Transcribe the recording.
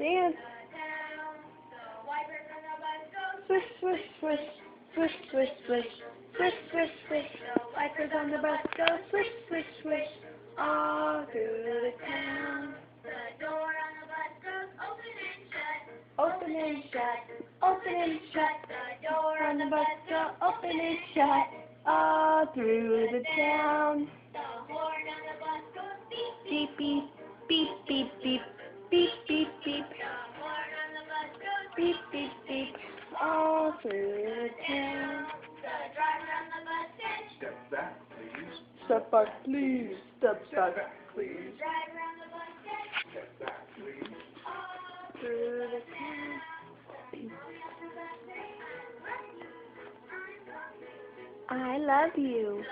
Dance. Swish, swish, swish. Swish, swish, swish. Swish, swish, swish. Wipers on the bus go swish, swish, swish. All through the town. The door on the bus goes open and shut. Open and shut. Open and shut. The door On the bus go open and shut. All through the town. The horn on the bus goes beep, Beep, beep, beep, beep, beep, beep, beep, beep. The horn on the bus goes Beep, beep, beep, all through the town. The driver on the bus says, Step back, please. Step back, please. Step back, please. driver on the bus says, Step back, please. Through the town. I love you.